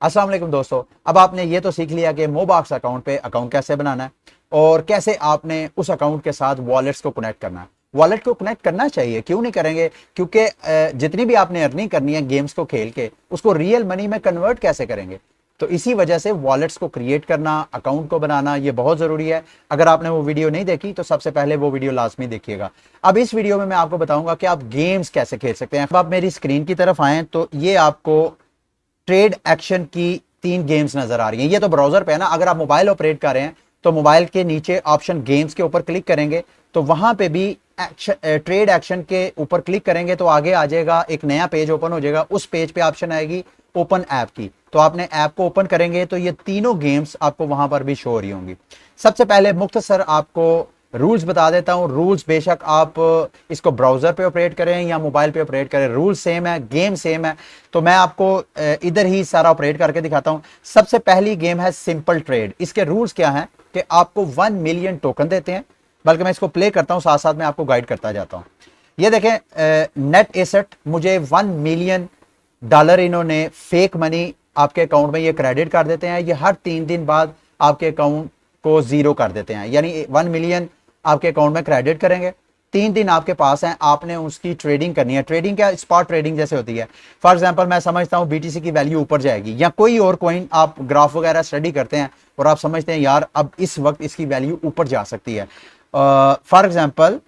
अस्सलाम वालेकुम दोस्तों। अब आपने ये तो सीख लिया कि मोबॉक्स अकाउंट पे अकाउंट कैसे बनाना है और कैसे आपने उस अकाउंट के साथ वॉलेट्स को कनेक्ट करना है। वॉलेट को कनेक्ट करना चाहिए, क्यों नहीं करेंगे? क्योंकि जितनी भी आपने अर्निंग करनी है गेम्स को खेल के, उसको रियल मनी में कन्वर्ट कैसे करेंगे। तो इसी वजह से वॉलेट्स को क्रिएट करना, अकाउंट को बनाना, ये बहुत ज़रूरी है। अगर आपने वो वीडियो नहीं देखी तो सबसे पहले वो वीडियो लाजमी देखिएगा। अब इस वीडियो में मैं आपको बताऊंगा कि आप गेम्स कैसे खेल सकते हैं। अब आप मेरी स्क्रीन की तरफ आएँ तो ये आपको ट्रेड एक्शन की 3 गेम्स नजर आ रही हैं। ये तो ब्राउजर पे है ना। अगर आप मोबाइल ऑपरेट कर रहे हैं तो मोबाइल के नीचे ऑप्शन गेम्स के ऊपर क्लिक करेंगे तो वहां पे भी ट्रेड एक्शन के ऊपर क्लिक करेंगे तो आगे आ जाएगा, एक नया पेज ओपन हो जाएगा। उस पेज पे ऑप्शन आएगी ओपन ऐप की, तो आपने ऐप को ओपन करेंगे तो ये तीनों गेम्स आपको वहां पर भी शो हो रही होंगी। सबसे पहले मुख्तसर आपको रूल्स बता देता हूं। रूल्स बेशक आप इसको ब्राउजर पे ऑपरेट करें या मोबाइल पे ऑपरेट करें, रूल सेम है, गेम सेम है। तो मैं आपको इधर ही सारा ऑपरेट करके दिखाता हूं। सबसे पहली गेम है सिंपल ट्रेड। इसके रूल्स क्या हैं कि आपको 1 मिलियन टोकन देते हैं। बल्कि मैं इसको प्ले करता हूं, साथ साथ में आपको गाइड करता जाता हूं। ये देखें, नेट एसेट मुझे 1 मिलियन डॉलर इन्होंने फेक मनी आपके अकाउंट में ये क्रेडिट कर देते हैं। ये हर 3 दिन बाद आपके अकाउंट को जीरो कर देते हैं, यानी 1 मिलियन आपके अकाउंट में क्रेडिट करेंगे। 3 दिन आपके पास हैं, आपने उसकी ट्रेडिंग करनी है। ट्रेडिंग क्या, स्पॉट ट्रेडिंग जैसे होती है। फॉर एग्जांपल मैं समझता हूं बीटीसी की वैल्यू ऊपर जाएगी, या कोई और कॉइन, आप ग्राफ वगैरह स्टडी करते हैं और आप समझते हैं यार अब इस वक्त इसकी वैल्यू ऊपर जा सकती है। फॉर एग्जाम्पल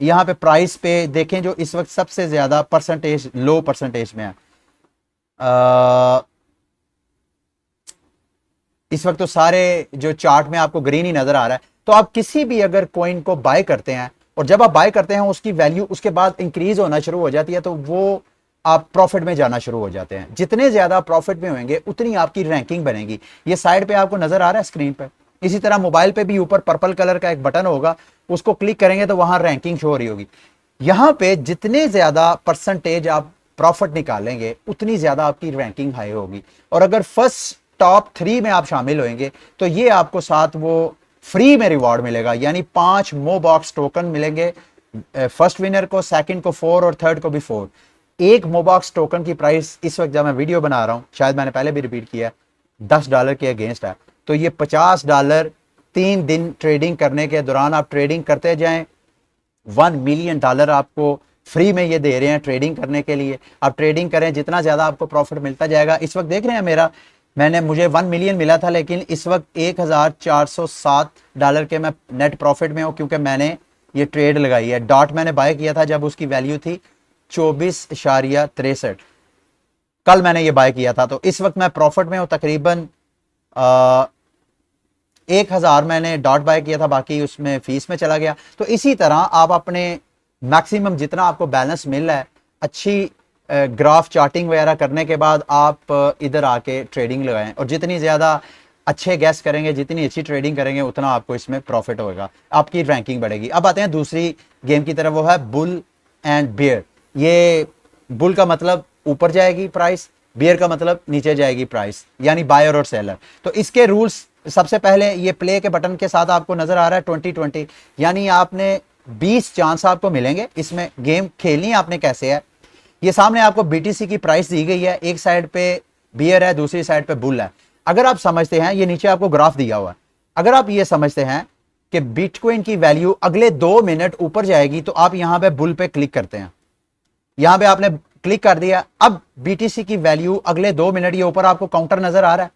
यहां पे प्राइस पे देखें, जो इस वक्त सबसे ज्यादा परसेंटेज, लो परसेंटेज में है। इस वक्त तो सारे जो चार्ट में आपको ग्रीन ही नजर आ रहा है। तो आप किसी भी अगर कॉइन को बाय करते हैं और जब आप बाय करते हैं उसकी वैल्यू उसके बाद इंक्रीज होना शुरू हो जाती है, तो वो आप प्रॉफिट में जाना शुरू हो जाते हैं। जितने ज्यादा प्रॉफिट में होंगे उतनी आपकी रैंकिंग बनेगी। ये साइड पे आपको नजर आ रहा है स्क्रीन पे। इसी तरह मोबाइल पे भी ऊपर पर्पल कलर का एक बटन होगा, उसको क्लिक करेंगे तो वहां रैंकिंग शो हो रही होगी। यहां पे जितने ज्यादा परसेंटेज आप प्रॉफिट निकालेंगे उतनी ज्यादा आपकी रैंकिंग हाई होगी। और अगर फर्स्ट टॉप 3 में आप शामिल होंगे तो ये आपको साथ वो फ्री में रिवॉर्ड मिलेगा, यानी 5 मोबॉक्स टोकन मिलेंगे फर्स्ट विनर को, सेकंड को 4 और थर्ड को भी 4। एक मोबॉक्स टोकन की प्राइस इस वक्त जब मैं वीडियो बना रहा हूं, शायद मैंने पहले भी रिपीट किया, $10 के अगेंस्ट है। तो ये $50 3 दिन ट्रेडिंग करने के दौरान आप ट्रेडिंग करते जाएं। $1 मिलियन आपको फ्री में ये दे रहे हैं ट्रेडिंग करने के लिए। आप ट्रेडिंग करें, जितना ज्यादा आपको प्रॉफिट मिलता जाएगा। इस वक्त देख रहे हैं मुझे 1 मिलियन मिला था, लेकिन इस वक्त $1407 के मैं नेट प्रॉफिट में हूं, क्योंकि मैंने ये ट्रेड लगाई है। डॉट मैंने बाय किया था जब उसकी वैल्यू थी 24.63। कल मैंने ये बाय किया था, तो इस वक्त मैं प्रॉफिट में हूं तकरीबन 1000 मैंने डॉट बाय किया था, बाकी उसमें फीस में चला गया। तो इसी तरह आप अपने मैक्सिमम जितना आपको बैलेंस मिल रहा है, अच्छी ग्राफ चार्टिंग वगैरह करने के बाद आप इधर आके ट्रेडिंग लगाएं। और जितनी ज़्यादा अच्छे गैस करेंगे, जितनी अच्छी ट्रेडिंग करेंगे, उतना आपको इसमें प्रॉफिट होगा, आपकी रैंकिंग बढ़ेगी। अब आते हैं दूसरी गेम की तरफ, वो है बुल एंड बियर। ये बुल का मतलब ऊपर जाएगी प्राइस, बियर का मतलब नीचे जाएगी प्राइस, यानी बायर और सेलर। तो इसके रूल्स, सबसे पहले ये प्ले के बटन के साथ आपको नजर आ रहा है 20-20, यानी आपने 20 चांस आपको मिलेंगे इसमें। गेम खेलनी आपने कैसे है, ये सामने आपको बीटीसी की प्राइस दी गई है। एक साइड पे बियर है, दूसरी साइड पे बुल है। अगर आप समझते हैं, ये नीचे आपको ग्राफ दिया हुआ है, अगर आप ये समझते हैं कि बिटकॉइन की वैल्यू अगले 2 मिनट ऊपर जाएगी, तो आप यहां पे बुल पे क्लिक करते हैं। यहां पे आपने क्लिक कर दिया। अब बीटीसी की वैल्यू अगले 2 मिनट, ये ऊपर आपको काउंटर नजर आ रहा है,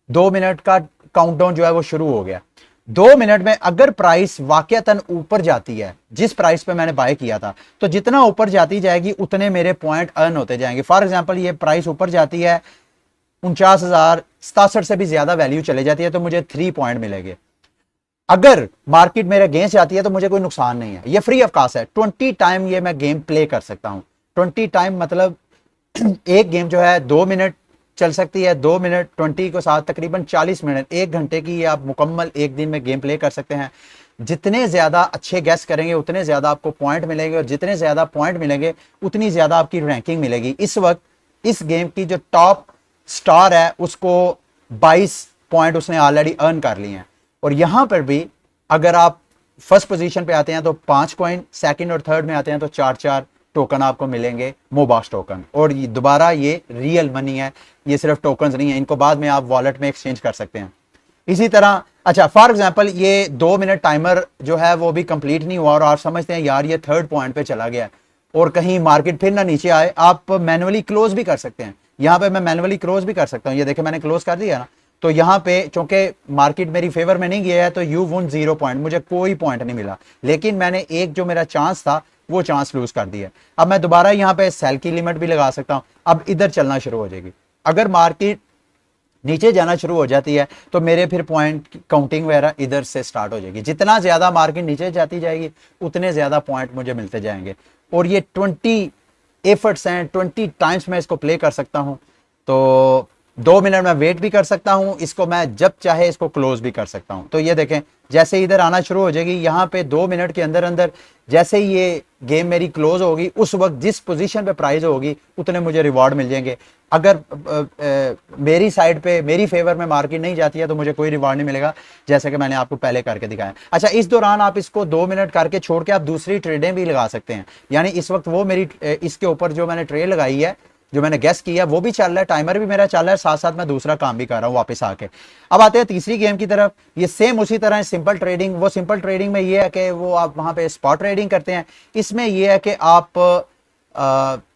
2 मिनट का काउंटडाउन जो है वो शुरू हो गया। 2 मिनट में अगर प्राइस वाकयातन ऊपर जाती है, जिस प्राइस पे मैंने बाय किया था, तो जितना ऊपर जाती जाएगी उतने मेरे पॉइंट अर्न होते जाएंगे। फॉर एग्जांपल ये प्राइस ऊपर जाती है 49,067 से भी ज्यादा वैल्यू चले जाती है, तो मुझे 3 पॉइंट मिलेंगे। अगर मार्केट मेरे अगेंस्ट जाती है तो मुझे कोई नुकसान नहीं है, ये फ्री ऑफ कॉस्ट है। 20 टाइम ये मैं गेम प्ले कर सकता हूं। 20 टाइम मतलब एक गेम जो है 2 मिनट चल सकती है। 2 मिनट 20 को साथ तकरीबन 40 मिनट, 1 घंटे की आप मुकम्मल एक दिन में गेम प्ले कर सकते हैं। जितने ज्यादा अच्छे गैस करेंगे उतने ज्यादा आपको पॉइंट मिलेंगे, और जितने ज्यादा पॉइंट मिलेंगे उतनी ज्यादा आपकी रैंकिंग मिलेगी। इस वक्त इस गेम की जो टॉप स्टार है उसको 22 पॉइंट उसने ऑलरेडी अर्न कर लिए हैं। और यहां पर भी अगर आप फर्स्ट पोजीशन पे आते हैं तो 5 कॉइन, सेकंड और थर्ड में आते हैं तो 4-4 टोकन आपको मिलेंगे, मोबॉक्स टोकन। और दोबारा ये रियल मनी है, ये सिर्फ टोकन्स नहीं है, इनको बाद में आप वॉलेट में एक्सचेंज कर सकते हैं। इसी तरह अच्छा फॉर एग्जांपल ये 2 मिनट टाइमर जो है वो भी कंप्लीट नहीं हुआ और आप समझते हैं यार ये थर्ड पॉइंट पे चला गया और कहीं मार्केट फिर ना नीचे आए, आप मैनुअली क्लोज भी कर सकते हैं। यहाँ पे मैं मैनुअली क्लोज भी कर सकता हूँ, ये देखें मैंने क्लोज कर दिया ना। तो यहाँ पे चूंकि मार्केट मेरी फेवर में नहीं गया है तो यू वन 0 पॉइंट, मुझे कोई पॉइंट नहीं मिला, लेकिन मैंने एक जो मेरा चांस था वो चांस लूज कर दिया। अब मैं दोबारा यहाँ पे सेल की लिमिट भी लगा सकता हूँ, अब इधर चलना शुरू हो जाएगी। अगर मार्केट नीचे जाना शुरू हो जाती है तो मेरे फिर पॉइंट काउंटिंग वगैरह इधर से स्टार्ट हो जाएगी। जितना ज्यादा मार्केट नीचे जाती जाएगी उतने ज्यादा पॉइंट मुझे मिलते जाएंगे। और ये 20 एफर्ट्स हैं, 20 टाइम्स मैं इसको प्ले कर सकता हूं। तो 2 मिनट में वेट भी कर सकता हूं, इसको मैं जब चाहे इसको क्लोज भी कर सकता हूं। तो ये देखें जैसे इधर आना शुरू हो जाएगी, यहाँ पे 2 मिनट के अंदर अंदर जैसे ही ये गेम मेरी क्लोज होगी उस वक्त जिस पोजीशन पे प्राइस होगी उतने मुझे रिवॉर्ड मिल जाएंगे। अगर मेरी साइड पे मेरी फेवर में मार्केट नहीं जाती है तो मुझे कोई रिवॉर्ड नहीं मिलेगा, जैसे कि मैंने आपको पहले करके दिखाया। अच्छा इस दौरान आप इसको 2 मिनट करके छोड़ के आप दूसरी ट्रेडें भी लगा सकते हैं। यानी इस वक्त वो मेरी इसके ऊपर जो मैंने ट्रेड लगाई है, जो मैंने गेस किया वो भी चल रहा है, टाइमर भी मेरा चल रहा है, साथ साथ मैं दूसरा काम भी कर रहा हूं वापस आके। अब आते हैं तीसरी गेम की तरफ। ये सेम उसी तरह सिंपल ट्रेडिंग। वो सिंपल ट्रेडिंग में ये है कि वो आप वहां पे स्पॉट ट्रेडिंग करते हैं, इसमें ये है कि आप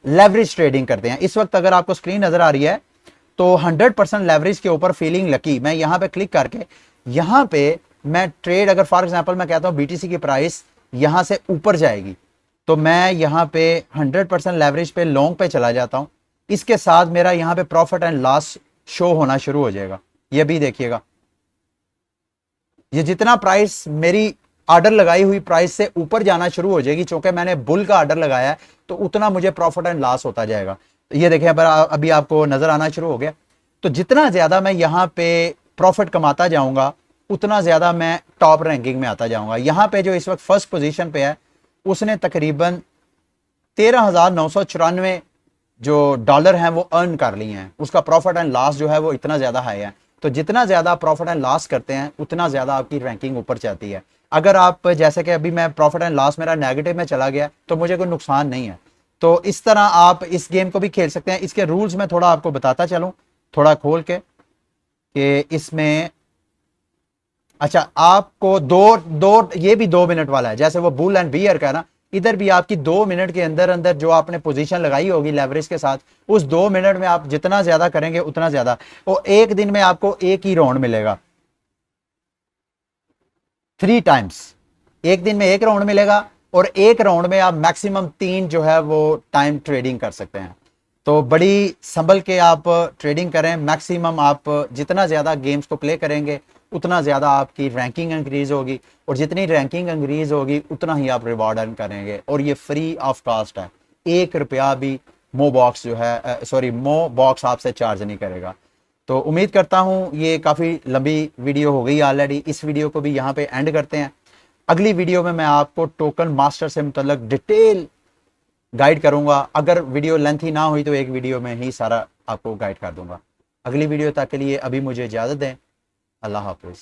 लेवरेज ट्रेडिंग करते हैं। इस वक्त अगर आपको स्क्रीन नजर आ रही है तो 100% लेवरेज के ऊपर फीलिंग लकी, मैं यहां पे क्लिक करके यहां पे मैं ट्रेड, अगर फॉर एग्जांपल मैं कहता हूं बीटीसी की प्राइस यहां से ऊपर जाएगी तो मैं यहां पे 100% लेवरेज पे लॉन्ग पे चला जाता हूं। इसके साथ मेरा यहां पे प्रॉफिट एंड लॉस शो होना शुरू हो जाएगा। ये भी देखिएगा, ये जितना प्राइस मेरी ऑर्डर लगाई हुई प्राइस से ऊपर जाना शुरू हो जाएगी, चूंकि मैंने बुल का ऑर्डर लगाया है तो उतना मुझे प्रॉफिट एंड लॉस होता जाएगा। तो ये देखें अभी आपको नजर आना शुरू हो गया। तो जितना ज्यादा मैं यहां पे प्रॉफिट कमाता जाऊंगा उतना ज्यादा मैं टॉप रैंकिंग में आता जाऊंगा। यहां पे जो इस वक्त फर्स्ट पोजीशन पे है उसने तकरीबन 13,994 जो डॉलर हैं वो अर्न कर लिए हैं। उसका प्रॉफिट एंड लॉस जो है वो इतना ज्यादा हाई है। तो जितना ज्यादा प्रॉफिट एंड लॉस करते हैं उतना ज्यादा आपकी रैंकिंग ऊपर जाती है। अगर आप जैसे कि अभी मैं प्रॉफिट एंड लॉस मेरा नेगेटिव में चला गया तो मुझे कोई नुकसान नहीं है। तो इस तरह आप इस गेम को भी खेल सकते हैं। इसके रूल्स में थोड़ा आपको बताता चलूं, थोड़ा खोल के, कि इसमें अच्छा आपको दो दो ये भी 2 मिनट वाला है, जैसे वो बुल एंड बियर का है ना, इधर भी आपकी 2 मिनट के अंदर अंदर जो आपने पोजीशन लगाई होगी लेवरेज के साथ, उस 2 मिनट में आप जितना ज्यादा करेंगे उतना ज्यादा। और एक दिन में आपको एक ही राउंड मिलेगा, 3 टाइम्स एक दिन में एक राउंड मिलेगा और एक राउंड में आप मैक्सिमम 3 जो है वो टाइम ट्रेडिंग कर सकते हैं। तो बड़ी संभल के आप ट्रेडिंग करें। मैक्सिमम आप जितना ज्यादा गेम्स को प्ले करेंगे उतना ज्यादा आपकी रैंकिंग इंक्रीज होगी और जितनी रैंकिंग इंक्रीज होगी उतना ही आप रिवॉर्ड अर्न करेंगे। और ये फ्री ऑफ कॉस्ट है, 1 रुपया भी मो बॉक्स जो है मो बॉक्स आपसे चार्ज नहीं करेगा। तो उम्मीद करता हूं ये काफ़ी लंबी वीडियो हो गई ऑलरेडी। इस वीडियो को भी यहाँ पे एंड करते हैं। अगली वीडियो में मैं आपको टोकन मास्टर से मुतल्लिक डिटेल गाइड करूंगा। अगर वीडियो लेंथी ना हुई तो एक वीडियो में ही सारा आपको गाइड कर दूंगा। अगली वीडियो तक के लिए अभी मुझे इजाज़त दें। अल्लाह हाफिज़।